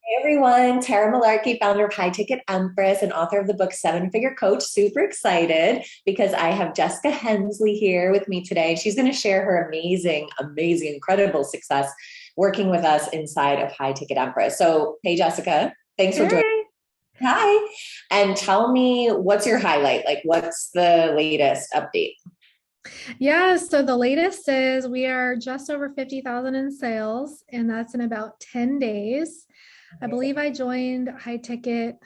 Hey everyone, Tara Malarkey, founder of High Ticket Empress and author of the book Seven Figure Coach. Super excited because I have Jessica Hensley here with me today. She's going to share her amazing, incredible success working with us inside of High Ticket Empress. So, hey Jessica, thanks for joining. Hey. Hi, and tell me what's your highlight? Like, what's the latest update? Yeah, so the latest is we are just over 50,000 in sales, and that's in about 10 days. I believe I joined High Ticket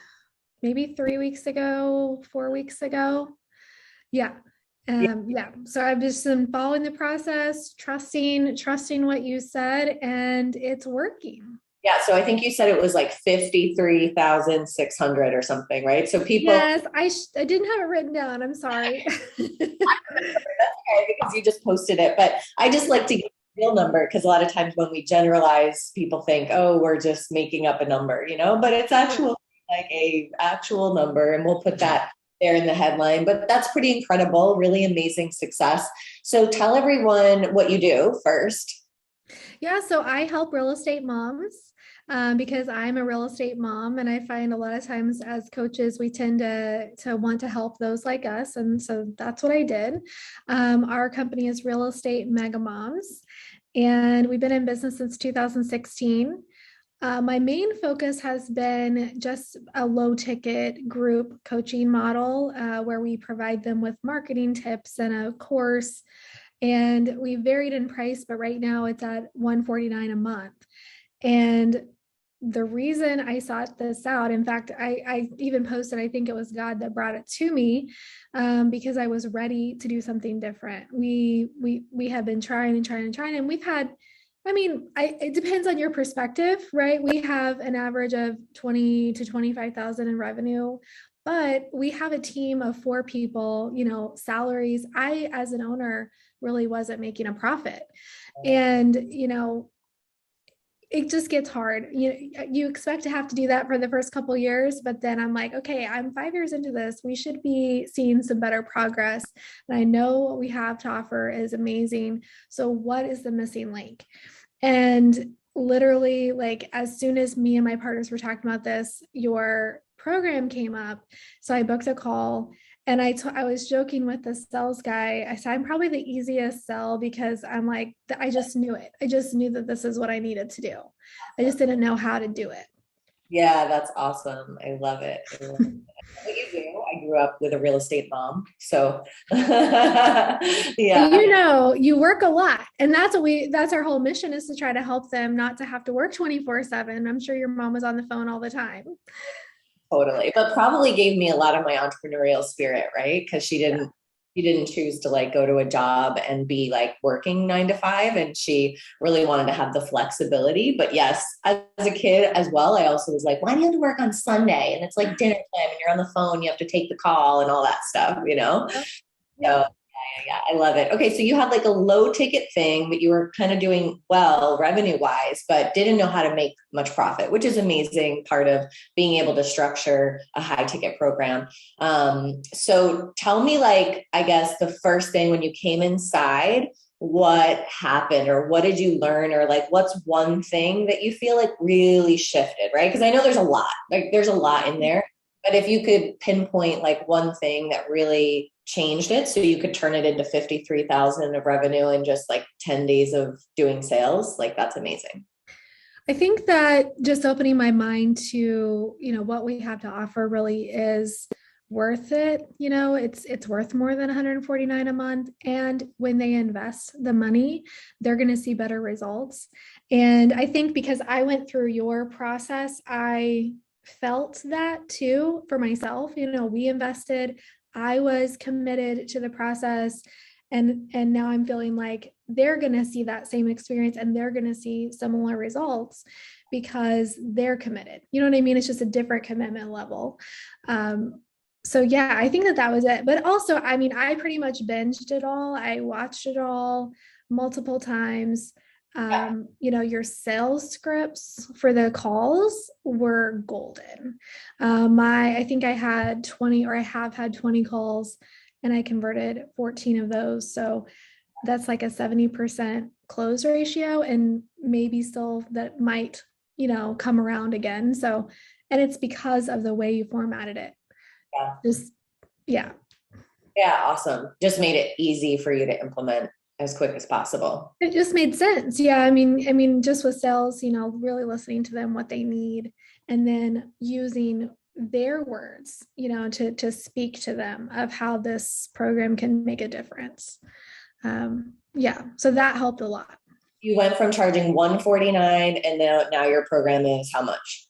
maybe 3 weeks ago, 4 weeks ago. Yeah. Yeah. So I've just been following the process, trusting what you said, and it's working. Yeah, so I think you said it was like 53,600 or something, right? So people, Yes, I didn't have it written down. I'm sorry. okay, because you just posted it, but I just like to get a real number because a lot of times when we generalize, people think, oh, we're just making up a number, but it's actual like a actual number, and we'll put that there in the headline. But that's pretty incredible, really amazing success. So tell everyone what you do first. Yeah, so I help real estate moms because I'm a real estate mom, and I find a lot of times as coaches we tend to want to help those like us, and so that's what I did. Our company is Real Estate Mega Moms, and we've been in business since 2016. My main focus has been just a low ticket group coaching model where we provide them with marketing tips and a course, and we varied in price, but right now it's at 149 a month. And the reason I sought this out, in fact, I even posted, I think it was God that brought it to me, because I was ready to do something different. We have been trying, and we've had, it depends on your perspective, right? We have an average of 20 to 25,000 in revenue, but we have a team of four people, salaries. I, as an owner, really wasn't making a profit. And, it just gets hard. You expect to have to do that for the first couple of years, but then I'm like, okay, I'm 5 years into this. We should be seeing some better progress. And I know what we have to offer is amazing. So what is the missing link? And literally, like, as soon as me and my partners were talking about this, your program came up. So I booked a call, and I was joking with the sales guy. I said, I'm probably the easiest sell because I'm like, I just knew it. I just knew that this is what I needed to do. I just didn't know how to do it. Yeah, that's awesome. I love it. I love it. What you do? I grew up with a real estate mom, so And yeah, you work a lot. And that's our whole mission, is to try to help them not to have to work 24/7. I'm sure your mom was on the phone all the time. totally. But probably gave me a lot of my entrepreneurial spirit, right? Because Yeah. she didn't choose to like go to a job and be like working 9 to 5, and she really wanted to have the flexibility. But yes, as a kid as well, I also was like, why do you have to work on Sunday? And it's like dinner time, and you're on the phone, you have to take the call and all that stuff. Yep. So Yep. yeah, I love it. Okay, so you had like a low ticket thing, but you were kind of doing well revenue wise, but didn't know how to make much profit, which is amazing part of being able to structure a high ticket program. So tell me, like, I guess the first thing when you came inside, what happened, or what did you learn, or like what's one thing that you feel like really shifted, right? Because I know there's a lot in there, but if you could pinpoint like one thing that really changed it so you could turn it into 53,000 of revenue in just like 10 days of doing sales, like that's amazing. I think that just opening my mind to, what we have to offer really is worth it. It's worth more than 149 a month. And when they invest the money, they're going to see better results. And I think because I went through your process, I felt that too for myself. We invested, I was committed to the process, and now I'm feeling like they're going to see that same experience, and they're going to see similar results because they're committed. You know what I mean? It's just a different commitment level. So yeah, I think that was it. But also, I pretty much binged it all. I watched it all multiple times. Your sales scripts for the calls were golden. I think I had 20, or I have had 20 calls, and I converted 14 of those. So that's like a 70% close ratio, and maybe still that might come around again. So, and it's because of the way you formatted it. Yeah. Just, yeah. Yeah. Awesome. Just made it easy for you to implement as quick as possible. It just made sense. Yeah. Just with sales, really listening to them, what they need, and then using their words, to speak to them of how this program can make a difference. Yeah. So that helped a lot. You went from charging 149 and now your program is how much?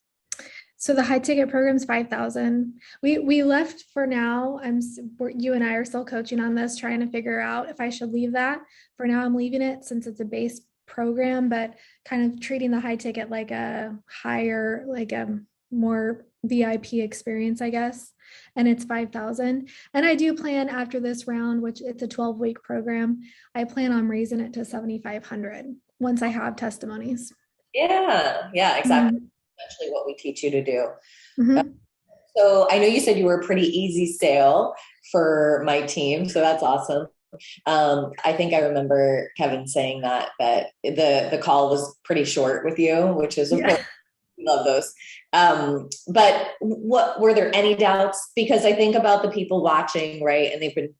So the high ticket program's 5,000. We left for now. You and I are still coaching on this, trying to figure out if I should leave that. For now, I'm leaving it since it's a base program, but kind of treating the high ticket like a higher, like a more VIP experience, I guess. And it's 5,000. And I do plan after this round, which it's a 12-week program, I plan on raising it to 7,500 once I have testimonies. Yeah. Yeah, exactly. Mhm. Essentially what we teach you to do. Mhm. So I know you said you were a pretty easy sale for my team. So that's awesome. I think I remember Kevin saying that the call was pretty short with you, which is of Yeah. course we love those. But what were there any doubts? Because I think about the people watching, right? And they've been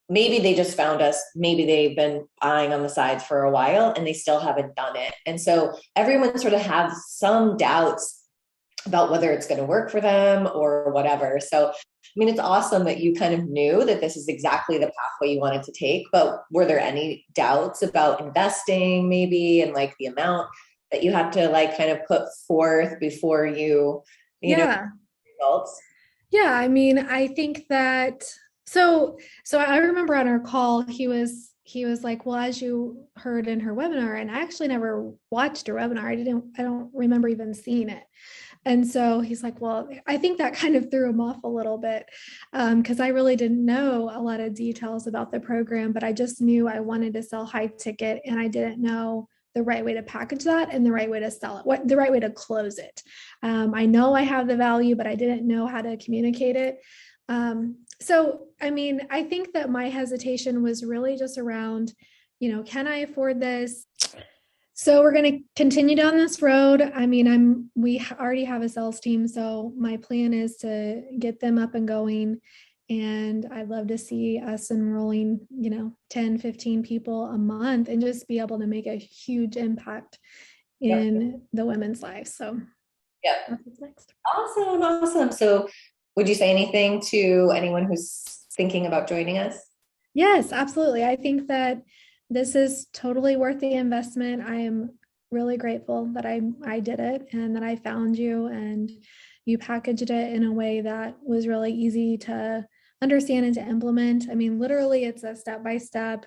maybe they just found us, maybe they've been eyeing on the sides for a while and they still haven't done it. And so everyone sort of has some doubts about whether it's going to work for them or whatever. So, I mean, it's awesome that you kind of knew that this is exactly the pathway you wanted to take, but were there any doubts about investing maybe and like the amount that you had to like kind of put forth before you know, Yeah. results? Yeah, I think that so I remember on our call he was like, well, as you heard in her webinar, and I actually never watched her webinar. I don't remember even seeing it. And so he's like, well, I think that kind of threw him off a little bit because I really didn't know a lot of details about the program, but I just knew I wanted to sell high ticket and I didn't know the right way to package that and the right way to sell it, what the right way to close it. I know I have the value, but I didn't know how to communicate it. I think that my hesitation was really just around, can I afford this? So we're going to continue down this road. We already have a sales team, so my plan is to get them up and going. And I'd love to see us enrolling, 10, 15 people a month and just be able to make a huge impact Yep. in the women's lives. So Yep. that's what's next. Awesome. Awesome. So would you say anything to anyone who's thinking about joining us? Yes, absolutely. I think that this is totally worth the investment. I am really grateful that I did it and that I found you and you packaged it in a way that was really easy to understand and to implement. Literally it's a step by step.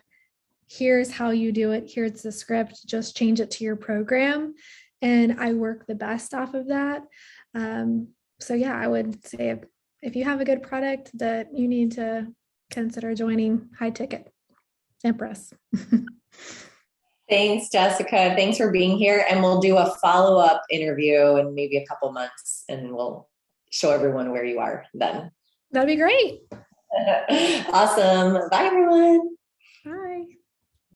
Here's how you do it. Here's the script. Just change it to your program. And I work the best off of that. So yeah, I would say if you have a good product that you need to consider joining High Ticket Empress. Thanks, Jessica. Thanks for being here. And we'll do a follow-up interview in maybe a couple months and we'll show everyone where you are then. That'd be great. Awesome. Bye, everyone. Bye.